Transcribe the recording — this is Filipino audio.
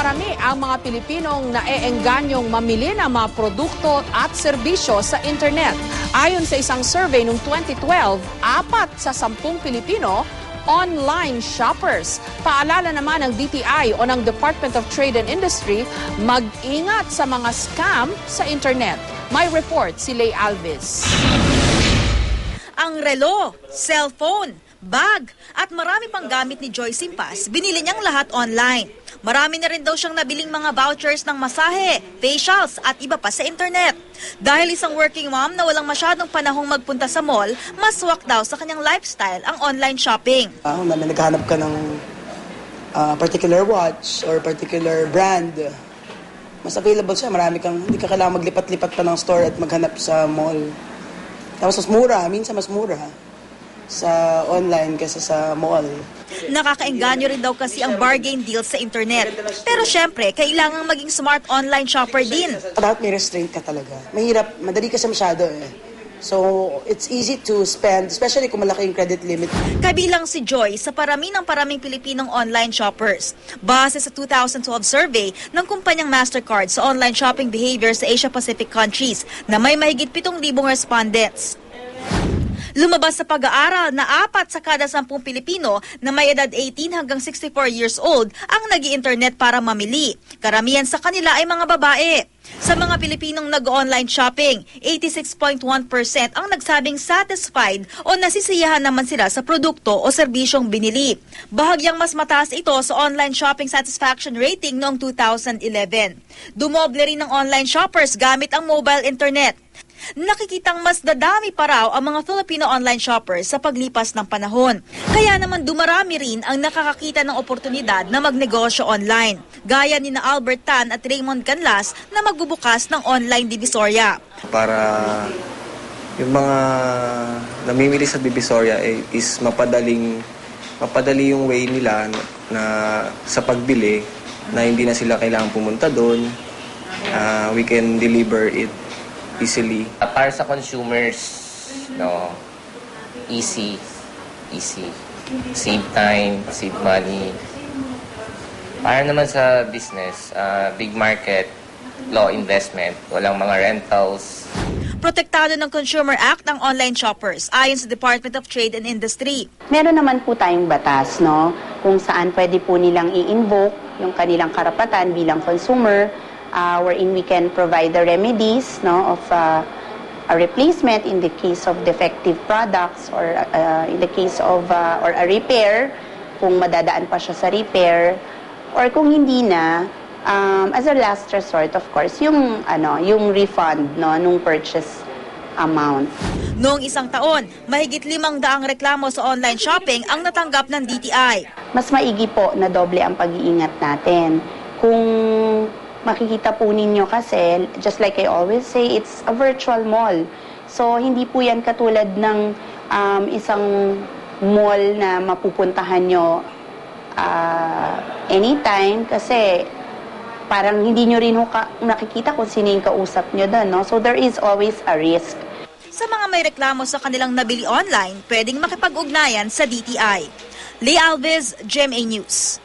Napaparami ang mga Pilipinong naeenganyong mamili ng mga produkto at serbisyo sa internet. Ayon sa isang survey noong 2012, 4 sa 10 Pilipino online shoppers. Paalala naman ng DTI o ng Department of Trade and Industry, mag-ingat sa mga scam sa internet. May report si Lay Alves. Ang relo, cellphone, bag at marami pang gamit ni Joy Simpas, binili niyang lahat online. Marami na rin daw siyang nabiling mga vouchers ng masahe, facials at iba pa sa internet. Dahil isang working mom na walang masyadong panahong magpunta sa mall, mas swak daw sa kanyang lifestyle ang online shopping. Naghahanap ka ng particular watch or particular brand, mas available siya. Marami kang, hindi ka kailangan maglipat-lipat pa ng store at maghanap sa mall. Tapos mas mura, minsan mas mura sa online kasi sa mall. Nakakaengganyo rin daw kasi ang bargain deals sa internet. Pero syempre, kailangang maging smart online shopper din. Dapat may restraint ka talaga. Mahirap, madali kasi masyado eh. So, it's easy to spend, especially kung malaki yung credit limit. Kabilang si Joy sa paraming Pilipinong online shoppers. Base sa 2012 survey ng kumpanyang Mastercard sa online shopping behavior sa Asia-Pacific countries na may mahigit 7,000 respondents. Lumabas sa pag-aaral na 4 sa kada 10 Pilipino na may edad 18 hanggang 64 years old ang nag-i-internet para mamili. Karamihan sa kanila ay mga babae. Sa mga Pilipinong nag-online shopping, 86.1% ang nagsabing satisfied o nasisiyahan naman sila sa produkto o serbisyong binili. Bahagyang mas mataas ito sa online shopping satisfaction rating noong 2011. Dumoble rin ng online shoppers gamit ang mobile internet. Nakikitang mas dadami pa raw ang mga Filipino online shoppers sa paglipas ng panahon. Kaya naman dumarami rin ang nakakakita ng oportunidad na magnegosyo online. Gaya ni na Albert Tan at Raymond Canlas na magbubukas ng online Divisoria. Para yung mga namimili sa Divisoria is mapadali yung way nila na sa pagbili na hindi na sila kailangang pumunta doon. We can deliver it easily. Para sa consumers, no, easy. Save time, save money. Para naman sa business, big market, low investment, walang mga rentals. Protektado ng Consumer Act ang online shoppers ayon sa Department of Trade and Industry. Meron naman po tayong batas, no, kung saan pwede po nilang i-invoke yung kanilang karapatan bilang consumer, wherein we can provide the remedies, no, of a replacement in the case of defective products or in the case of or a repair kung madadaan pa siya sa repair, or kung hindi na, as a last resort, of course, yung refund, no, nung purchase amount. Noong isang taon, mahigit 500 reklamo sa online shopping ang natanggap ng DTI. Mas maigi po na doble ang pag-iingat natin. Kung makikita po ninyo kasi, just like I always say, it's a virtual mall. So, hindi po yan katulad ng isang mall na mapupuntahan nyo anytime kasi parang hindi nyo rin nakikita kung sino yung kausap nyo doon, no? So, there is always a risk. Sa mga may reklamo sa kanilang nabili online, pwedeng makipag-ugnayan sa DTI. Lay Alves, GMA News.